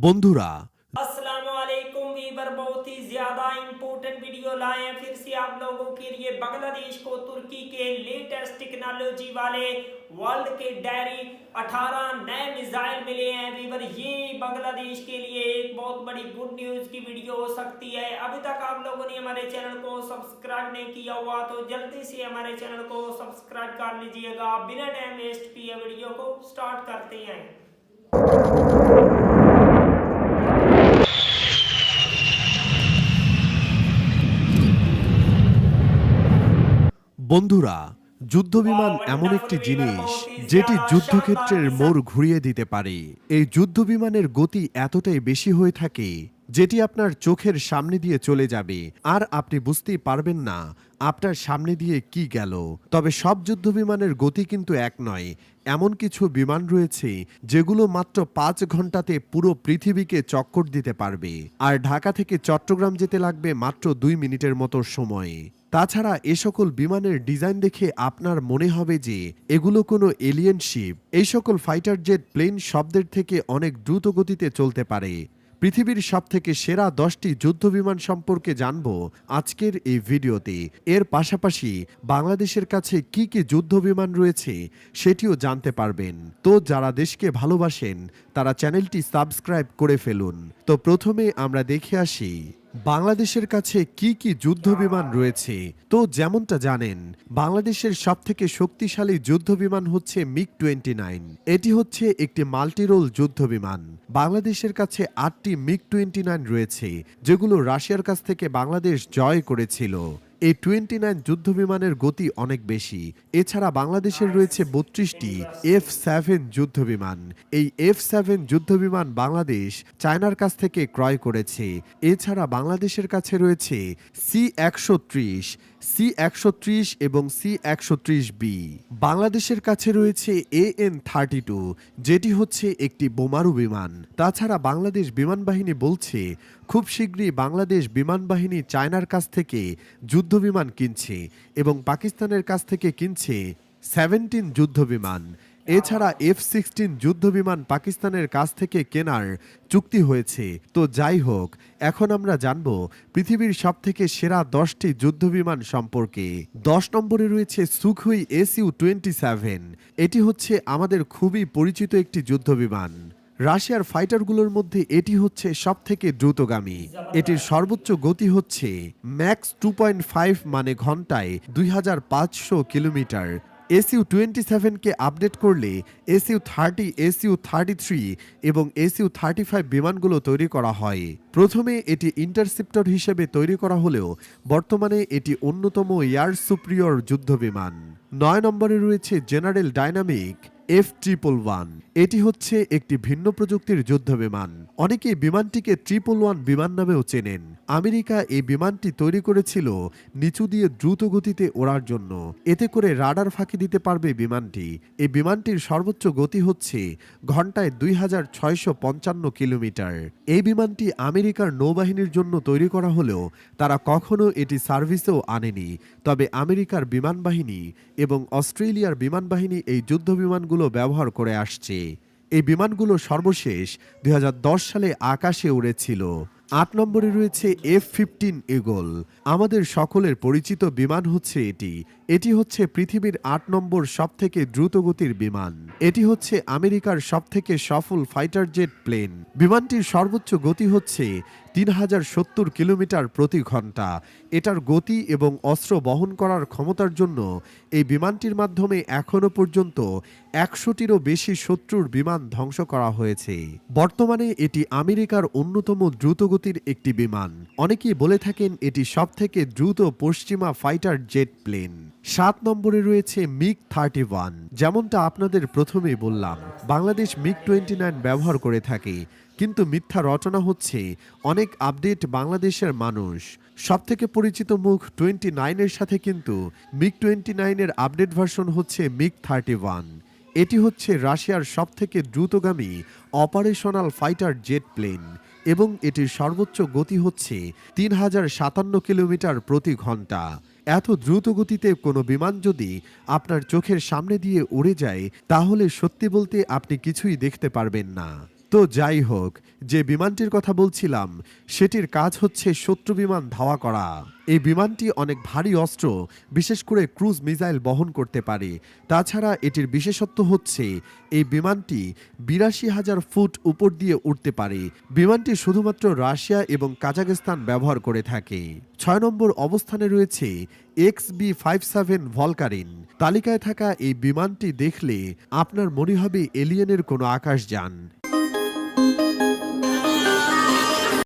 বন্ধুরা, अस्सलामुअलैकुम वीवर बहुत ही ज्यादा इम्पोर्टेंट वीडियो लाए हैं फिर से आप लोगों के लिए। बांग्लादेश को तुर्की के लेटेस्ट टेक्नोलॉजी वाले वर्ल्ड के डायरी 18 नए मिसाइल मिले हैं वीवर। ये बांग्लादेश के लिए एक बहुत बड़ी गुड न्यूज की वीडियो हो सकती है। अभी तक आप लोगों ने हमारे चैनल को सब्सक्राइब नहीं किया हुआ तो जल्दी से हमारे चैनल को सब्सक्राइब कर लीजिएगा। बिना टाइम वेस्ट किए वीडियो को स्टार्ट करते हैं। বন্ধুরা, যুদ্ধবিমান এমন একটি জিনিস যেটি যুদ্ধক্ষেত্রের মোড় ঘুরিয়ে দিতে পারে। এই যুদ্ধবিমানের গতি এতটাই বেশি হয়ে থাকে যেটি আপনার চোখের সামনে দিয়ে চলে যাবে আর আপনি বুঝতেই পারবেন না আপনার সামনে দিয়ে কি গেল। তবে সব যুদ্ধবিমানের গতি কিন্তু এক নয়। এমন কিছু বিমান রয়েছে যেগুলো মাত্র 5 ঘন্টাতে পুরো পৃথিবীকে চক্কর দিতে পারবে, আর ঢাকা থেকে চট্টগ্রাম যেতে লাগবে মাত্র 2 মিনিটের মতো সময়। তাছাড়া এ সকল বিমানের ডিজাইন দেখে আপনার মনে হবে যে এগুলো কোনো এলিয়েন শিপ। এই সকল ফাইটার জেট প্লেন শব্দের থেকে অনেক দ্রুত গতিতে চলতে পারে। পৃথিবীর সবথেকে সেরা 10টি যুদ্ধবিমান সম্পর্কে জানব আজকের এই ভিডিওতে। এর পাশাপাশি বাংলাদেশের কাছে কি কি যুদ্ধবিমান রয়েছে সেটিও জানতে পারবেন। তো যারা দেশকে ভালোবাসেন তারা চ্যানেলটি সাবস্ক্রাইব করে ফেলুন। তো প্রথমে আমরা দেখে আসি বাংলাদেশের কাছে কি কি যুদ্ধবিমান রয়েছে। তো যেমনটা জানেন, বাংলাদেশের সবথেকে শক্তিশালী যুদ্ধবিমান হচ্ছে মিগ-29। এটি হচ্ছে একটি মাল্টিরোল যুদ্ধবিমান। বাংলাদেশের কাছে 8টি মিগ-29 রয়েছে যেগুলো রাশিয়ার কাছ থেকে বাংলাদেশ জয় করেছিল। এই 29 যুদ্ধবিমানের গতি অনেক বেশি। এছাড়া বাংলাদেশের রয়েছে 32টি F7 যুদ্ধবিমান। এই F7 যুদ্ধবিমান বাংলাদেশ চায়নার কাছ থেকে ক্রয় করেছে। এছাড়া বাংলাদেশের কাছে রয়েছে C-130, C-130 এবং C-130B। বাংলাদেশের কাছে রয়েছে AN-32, যেটি হচ্ছে একটি বোমারু বিমান। তাছাড়া বাংলাদেশ বিমান বাহিনী বলছে খুব শীঘ্রই বাংলাদেশ বিমান বাহিনী চায়নার কাছ থেকে যুদ্ধবিমান কিনছে এবং পাকিস্তানের কাছ থেকে কিনছে 17 যুদ্ধবিমান। এছাড়া F-16 যুদ্ধবিমান পাকিস্তানের কাছ থেকে কেনার চুক্তি হয়েছে। তো যাই হোক, এখন আমরা জানব পৃথিবীর সবথেকে সেরা 10টি যুদ্ধবিমান সম্পর্কে। 10 নম্বরে রয়েছে সুখোই Su-27। এটি হচ্ছে আমাদের খুবই পরিচিত একটি যুদ্ধবিমান। রাশিয়ার ফাইটারগুলোর মধ্যে এটি হচ্ছে সবথেকে দ্রুতগামী। এটির সর্বোচ্চ গতি হচ্ছে ম্যাক্স 2.5 মানে ঘন্টায় 2500 কিলোমিটার। Su-27কে আপডেট করলে Su-30, Su-33 এবং Su-35 বিমানগুলো তৈরি করা হয়। প্রথমে এটি ইন্টারসেপ্টর হিসেবে তৈরি করা হলেও বর্তমানে এটি অন্যতম এয়ার সুপ্রিয়র যুদ্ধবিমান। 9 নম্বরে রয়েছে জেনারেল ডাইনামিক F-111। এটি হচ্ছে একটি ভিন্ন প্রযুক্তির যুদ্ধবিমান। অনেকে বিমানটিকে 111 বিমান নামেও চেনেন। আমেরিকা এই বিমানটি তৈরি করেছিল নিচু দিয়ে দ্রুত গতিতে ওড়ার জন্য। এতে করে রাডার ফাঁকি দিতে পারবে বিমানটি। এই বিমানটির সর্বোচ্চ গতি হচ্ছে ঘন্টায় 2655 কিলোমিটার। এই বিমানটি আমেরিকার নৌবাহিনীর জন্য তৈরি করা হলেও তারা কখনো এটি সার্ভিসেও আনেনি। তবে আমেরিকার বিমান বাহিনী এবং অস্ট্রেলিয়ার বিমান বাহিনী এই যুদ্ধবিমানগুলো ব্যবহার করে আসছে। এই বিমানগুলো সর্বশেষ 2010 সালে আকাশে উড়েছিল। 8 নম্বরে রয়েছে F-15 ঈগল। আমাদের সকলের পরিচিত বিমান হচ্ছে এটি। এটি হচ্ছে পৃথিবীর 8 নম্বর সবথেকে দ্রুতগতির বিমান। এটি হচ্ছে আমেরিকার সবথেকে সফল ফাইটার জেট প্লেন। বিমানটির সর্বোচ্চ গতি হচ্ছে 3070 কিলোমিটার প্রতি ঘন্টা। এটার গতি এবং অস্ত্র বহন করার ক্ষমতার জন্য এই বিমানটির মাধ্যমে এখনো পর্যন্ত 100টিরও বেশি শত্রুর বিমান ধ্বংস করা হয়েছে। বর্তমানে এটি আমেরিকার অন্যতম দ্রুতগতির একটি বিমান। অনেকেই বলে থাকেন এটি সবথেকে দ্রুত পশ্চিমা ফাইটার জেট প্লেন। 7 নম্বরে রয়েছে মিগ-31। যেমনটা আপনাদের প্রথমেই বললাম, বাংলাদেশ মিগ-29 ব্যবহার করে থাকে, কিন্তু মিথ্যা রচনা হচ্ছে অনেক আপডেট বাংলাদেশের মানুষ। সবথেকে পরিচিত মুখ 29 এর সাথে কিন্তু মিগ-29 এর আপডেট ভার্সন হচ্ছে মিগ-31। এটি হচ্ছে রাশিয়ার সবথেকে দ্রুতগামী অপারেশনাল ফাইটার জেট প্লেন এবং এটির সর্বোচ্চ গতি হচ্ছে 3057 কিলোমিটার প্রতি ঘন্টা। এত দ্রুত গতিতে কোনো বিমান যদি আপনার চোখের সামনে দিয়ে উড়ে যায় তাহলে সত্যি বলতে আপনি কিছুই দেখতে পারবেন না। তো যাই হোক, যে বিমানটির কথা বলছিলাম সেটির কাজ হচ্ছে শত্রু বিমান ধাওয়া করা। এই বিমানটি অনেক ভারী অস্ত্র, বিশেষ করে ক্রুজ মিসাইল বহন করতে পারে। তাছাড়া এটির বিশেষত্ব হচ্ছে এই বিমানটি ৮২,০০০ ফুট উপর দিয়ে উঠতে পারে। বিমানটি শুধুমাত্র রাশিয়া এবং কাজাখস্তান ব্যবহার করে থাকে। ৬ নম্বর অবস্থানে রয়েছে XB-57 ভলকারিন। তালিকায় থাকা এই বিমানটি দেখলে আপনার মনে হবে এলিয়েনের কোনো আকাশযান।